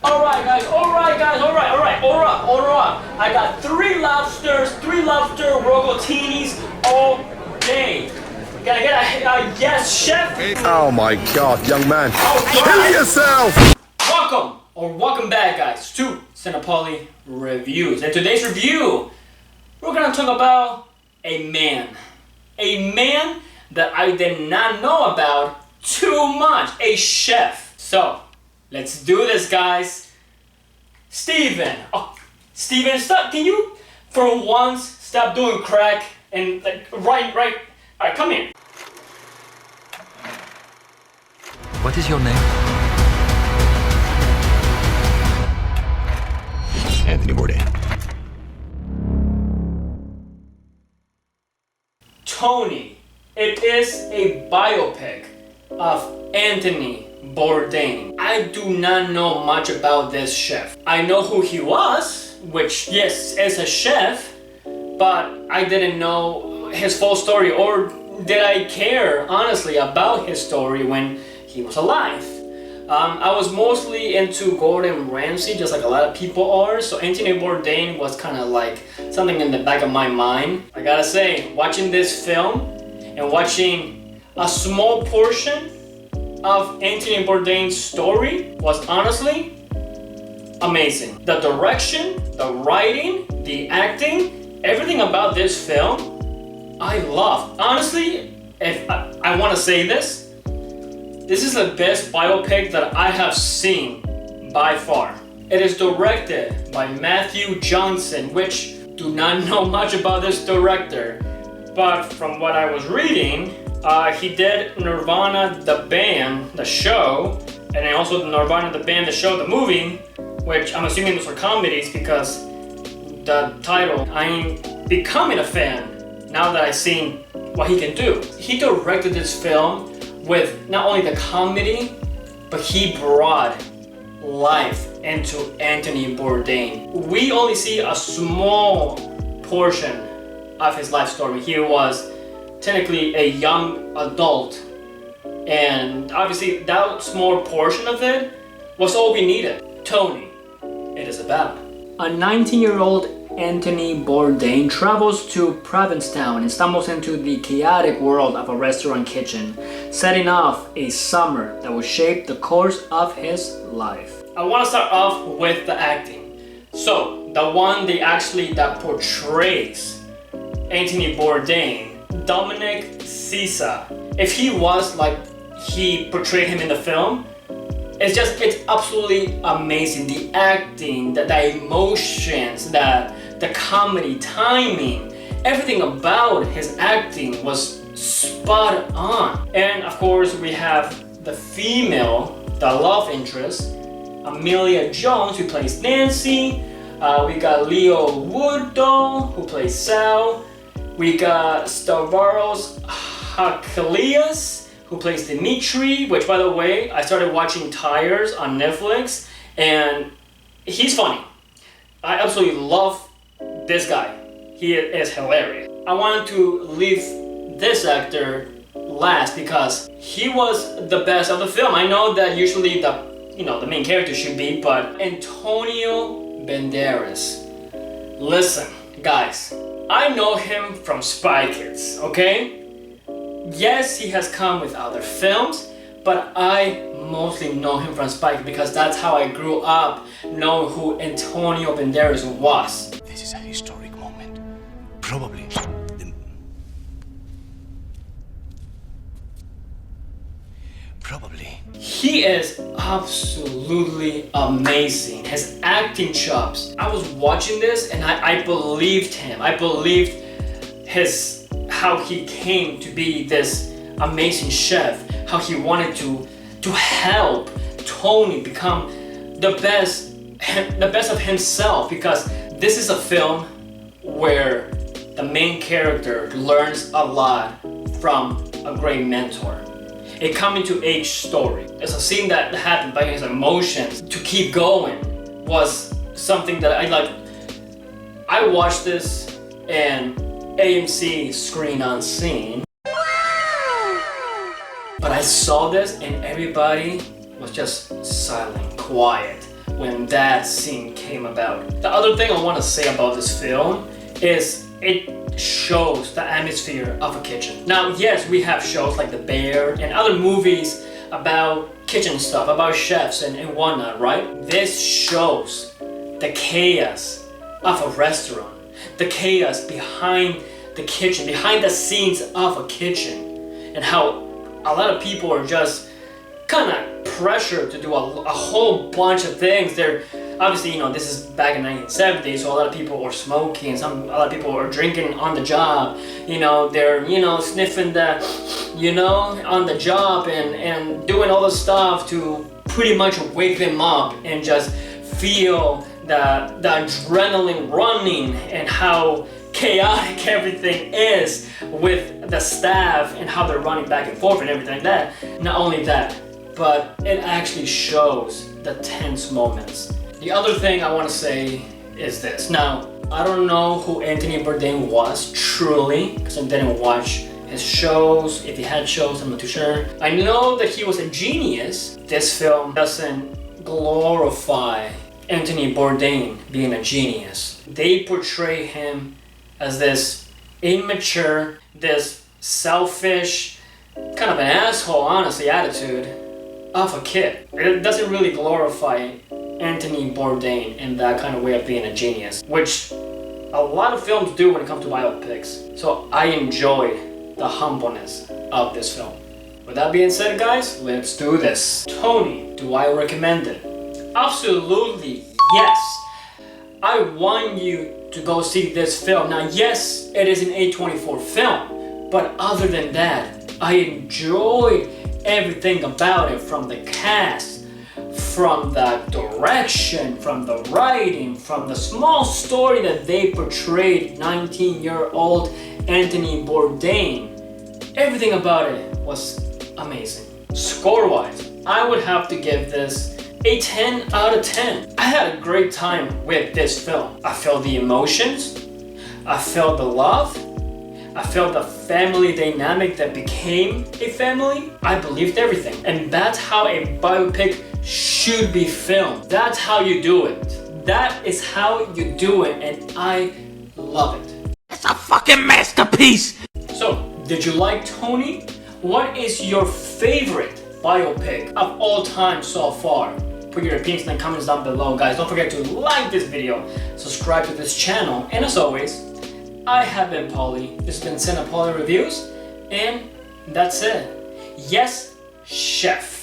Alright guys, order up. I got three lobster rogatinis all day. Can I get a yes, chef? Oh my god, young man. Oh, Kill yourself! Welcome back guys to Cinepoli Reviews. In today's review, we're gonna talk about a man. A man that I did not know about too much. A chef. So, let's do this guys. Steven, stop, can you for once stop doing crack and like, right, alright, come here. What is your name? Anthony Bourdain. Tony. It is a biopic of Anthony Bourdain. I do not know much about this chef. I know who he was, which yes, is a chef, but I didn't know his full story, or did I care honestly about his story when he was alive. I was mostly into Gordon Ramsay, just like a lot of people are, so Anthony Bourdain was kind of like something in the back of my mind. I gotta say, watching this film and watching a small portion of Anthony Bourdain's story was honestly amazing. The direction, the writing, the acting, everything about this film, I love. Honestly, if I want to say this is the best biopic that I have seen by far. It is directed by Matthew Johnson, which do not know much about this director, but from what I was reading, he did Nirvana the band, the show, and then also Nirvana the band, the show, the movie, which I'm assuming those are comedies because the title. I'm becoming a fan now that I've seen what he can do. He directed this film with not only the comedy, but he brought life into Anthony Bourdain. We only see a small portion of his life story. He was technically a young adult, and obviously that small portion of it was all we needed. Tony, it is about. A 19-year-old Anthony Bourdain travels to Provincetown and stumbles into the chaotic world of a restaurant kitchen, setting off a summer that will shape the course of his life. I want to start off with the acting. So, the one that portrays Anthony Bourdain, Dominic Sisa. If he was like he portrayed him in the film, it's absolutely amazing. The acting, the emotions, the comedy, timing, everything about his acting was spot on. And of course, we have the female, the love interest, Amelia Jones, who plays Nancy. We got Leo Woodall, who plays Sal. We got Stavros Hakelias, who plays Dimitri, which by the way, I started watching Tires on Netflix, and he's funny. I absolutely love this guy. He is hilarious. I wanted to leave this actor last because he was the best of the film. I know that usually the main character should be, but Antonio Banderas. Listen, guys, I know him from Spy Kids, okay? Yes, he has come with other films, but I mostly know him from Spy Kids because that's how I grew up knowing who Antonio Banderas was. This is a historic moment. Probably. He is absolutely amazing. His acting chops. I was watching this and I believed him. I believed how he came to be this amazing chef, how he wanted to help Tony become the best of himself, because this is a film where the main character learns a lot from a great mentor. A coming to age story. It's a scene that happened by his emotions to keep going was something that I like. I watched this in AMC Screen Unseen. But I saw this and everybody was just silent, quiet, when that scene came about. The other thing I want to say about this film is it shows the atmosphere of a kitchen. Now, yes, we have shows like The Bear and other movies about kitchen stuff, about chefs and whatnot, right? This shows the chaos of a restaurant, the chaos behind the kitchen, behind the scenes of a kitchen, and how a lot of people are just kind of pressured to do a whole bunch of things. They're obviously, this is back in 1970, so a lot of people are smoking, a lot of people are drinking on the job, they're, sniffing the, on the job and doing all the stuff to pretty much wake them up and just feel the adrenaline running and how chaotic everything is with the staff and how they're running back and forth and everything like that. Not only that, but it actually shows the tense moments. The other thing I want to say is this. Now, I don't know who Anthony Bourdain was truly, because I didn't watch his shows. If he had shows, I'm not too sure. I know that he was a genius. This film doesn't glorify Anthony Bourdain being a genius. They portray him as this immature, this selfish, kind of an asshole, honestly, attitude of a kid. It doesn't really glorify Anthony Bourdain in that kind of way of being a genius, which a lot of films do when it comes to biopics. So I enjoyed the humbleness of this film. With that being said, guys, let's do this. Tony, do I recommend it? Absolutely yes. I want you to go see this film. Now, yes, it is an A24 film, but other than that, I enjoyed everything about it, from the cast, from the direction, from the writing, from the small story that they portrayed 19-year-old Anthony Bourdain. Everything about it was amazing. Score-wise, I would have to give this a 10 out of 10. I had a great time with this film. I felt the emotions, I felt the love, I felt the family dynamic that became a family. I believed everything. And that's how a biopic should be filmed. That's how you do it. That is how you do it, and I love it. It's a fucking masterpiece! So, did you like Tony? What is your favorite biopic of all time so far? Put your opinions in the comments down below, guys. Don't forget to like this video, subscribe to this channel, and as always, I have been Paulie. This has been Paulie Reviews, and that's it. Yes, chef.